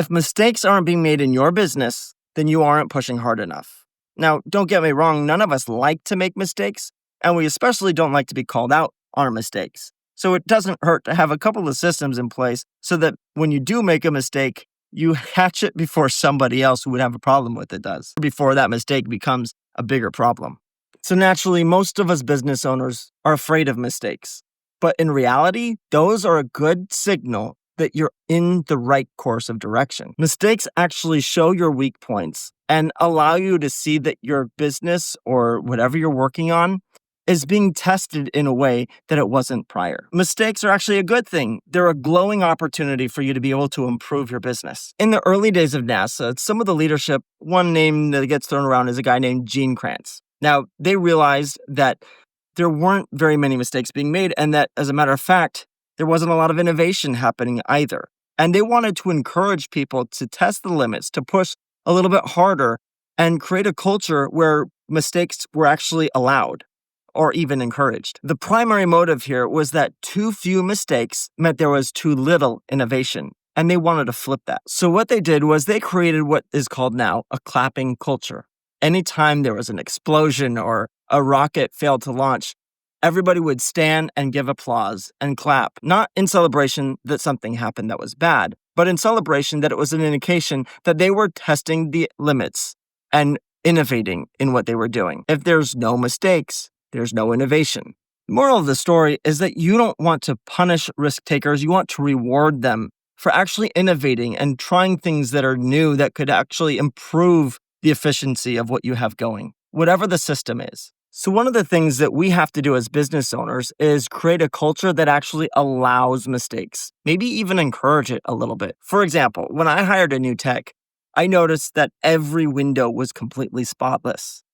If mistakes aren't being made in your business, then you aren't pushing hard enough. Now, don't get me wrong, none of us like to make mistakes, and we especially don't like to be called out on our mistakes. So it doesn't hurt to have a couple of systems in place so that when you do make a mistake, you catch it before somebody else who would have a problem with it does, before that mistake becomes a bigger problem. So naturally, most of us business owners are afraid of mistakes. But in reality, those are a good signal that you're in the right course of direction. Mistakes actually show your weak points and allow you to see that your business or whatever you're working on is being tested in a way that it wasn't prior. Mistakes are actually a good thing. They're a glowing opportunity for you to be able to improve your business. In the early days of NASA, some of the leadership, one name that gets thrown around is a guy named Gene Kranz. Now, they realized that there weren't very many mistakes being made, and that, as a matter of fact, there wasn't a lot of innovation happening either. And they wanted to encourage people to test the limits, to push a little bit harder, and create a culture where mistakes were actually allowed or even encouraged. The primary motive here was that too few mistakes meant there was too little innovation, and they wanted to flip that. So what they did was they created what is called now a clapping culture. Anytime there was an explosion or a rocket failed to launch, everybody would stand and give applause and clap, not in celebration that something happened that was bad, but in celebration that it was an indication that they were testing the limits and innovating in what they were doing. If there's no mistakes, there's no innovation. The moral of the story is that you don't want to punish risk takers. You want to reward them for actually innovating and trying things that are new that could actually improve the efficiency of what you have going, whatever the system is. So one of the things that we have to do as business owners is create a culture that actually allows mistakes, maybe even encourage it a little bit. For example, when I hired a new tech, I noticed that every window was completely spotless.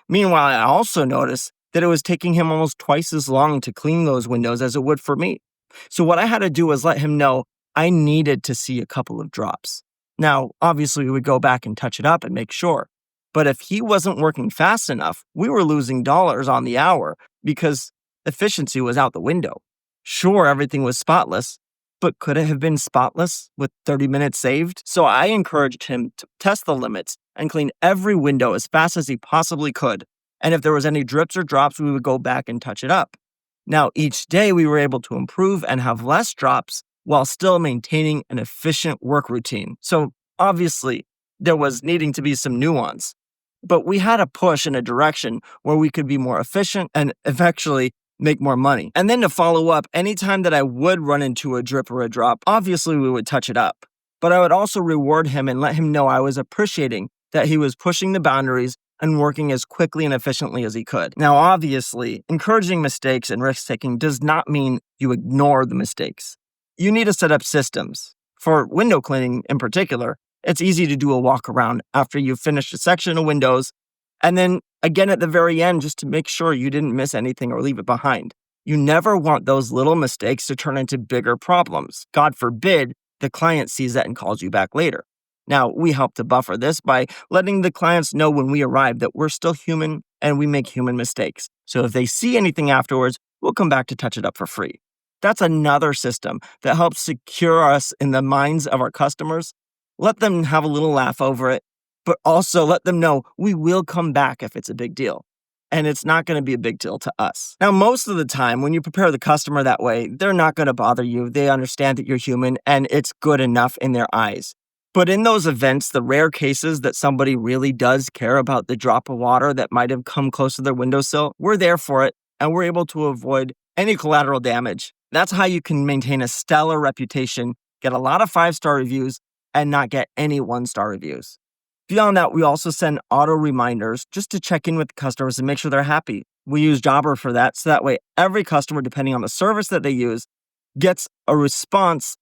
Meanwhile, I also noticed that it was taking him almost twice as long to clean those windows as it would for me. So what I had to do was let him know I needed to see a couple of drops. Now, obviously, we would go back and touch it up and make sure. But if he wasn't working fast enough, we were losing dollars on the hour because efficiency was out the window. Sure, everything was spotless, but could it have been spotless with 30 minutes saved? So I encouraged him to test the limits and clean every window as fast as he possibly could. And if there was any drips or drops, we would go back and touch it up. Now, each day we were able to improve and have less drops while still maintaining an efficient work routine. So obviously, there was needing to be some nuance. But we had a push in a direction where we could be more efficient and eventually make more money. And then to follow up, anytime that I would run into a drip or a drop, obviously we would touch it up. But I would also reward him and let him know I was appreciating that he was pushing the boundaries and working as quickly and efficiently as he could. Now, obviously, encouraging mistakes and risk-taking does not mean you ignore the mistakes. You need to set up systems. For window cleaning in particular, it's easy to do a walk around after you've finished a section of windows, and then again at the very end just to make sure you didn't miss anything or leave it behind. You never want those little mistakes to turn into bigger problems. God forbid the client sees that and calls you back later. Now, we help to buffer this by letting the clients know when we arrive that we're still human and we make human mistakes. So if they see anything afterwards, we'll come back to touch it up for free. That's another system that helps secure us in the minds of our customers. Let them have a little laugh over it, but also let them know we will come back if it's a big deal. And it's not going to be a big deal to us. Now, most of the time, when you prepare the customer that way, they're not going to bother you. They understand that you're human and it's good enough in their eyes. But in those events, the rare cases that somebody really does care about the drop of water that might have come close to their windowsill, we're there for it and we're able to avoid any collateral damage. That's how you can maintain a stellar reputation, get a lot of 5-star reviews, and not get any 1-star reviews. Beyond that, we also send auto reminders just to check in with customers and make sure they're happy. We use Jobber for that, so that way every customer, depending on the service that they use, gets a response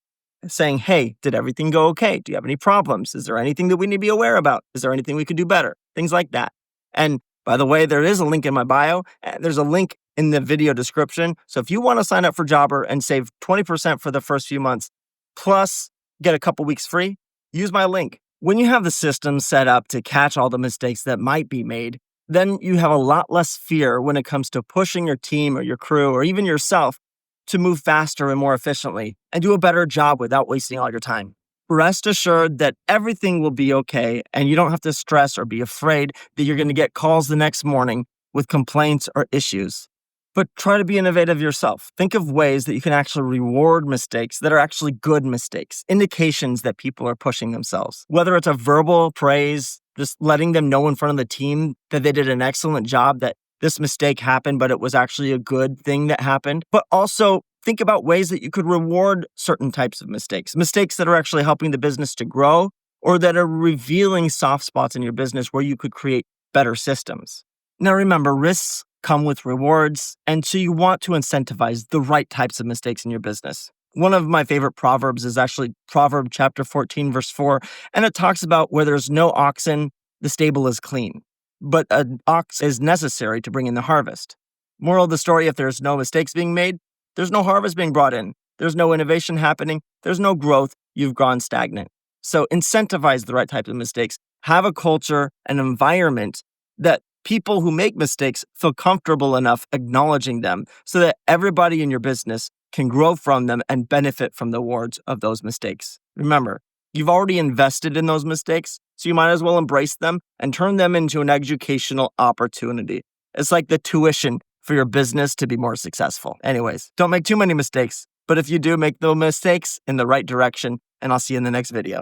saying, hey, did everything go okay? Do you have any problems? Is there anything that we need to be aware about? Is there anything we could do better? Things like that. And by the way, there is a link in my bio, and there's a link in the video description. So if you want to sign up for Jobber and save 20% for the first few months, plus get a couple weeks free, use my link. When you have the system set up to catch all the mistakes that might be made, then you have a lot less fear when it comes to pushing your team or your crew or even yourself to move faster and more efficiently and do a better job without wasting all your time. rest assured that everything will be okay, and you don't have to stress or be afraid that you're going to get calls the next morning with complaints or issues. But try to be innovative yourself. Think of ways that you can actually reward mistakes that are actually good mistakes, indications that people are pushing themselves. Whether it's a verbal praise, just letting them know in front of the team that they did an excellent job, that this mistake happened, but it was actually a good thing that happened. But also think about ways that you could reward certain types of mistakes that are actually helping the business to grow or that are revealing soft spots in your business where you could create better systems. Now, remember, risks come with rewards, and so you want to incentivize the right types of mistakes in your business. One of my favorite proverbs is actually Proverb chapter 14, verse 4, and it talks about where there's no oxen, the stable is clean, but an ox is necessary to bring in the harvest. Moral of the story, if there's no mistakes being made, there's no harvest being brought in. There's no innovation happening. There's no growth. You've gone stagnant. So incentivize the right types of mistakes. Have a culture, an environment that people who make mistakes feel comfortable enough acknowledging them so that everybody in your business can grow from them and benefit from the rewards of those mistakes. Remember, you've already invested in those mistakes, so you might as well embrace them and turn them into an educational opportunity. It's like the tuition for your business to be more successful. Anyways, don't make too many mistakes, but if you do, make the mistakes in the right direction, and I'll see you in the next video.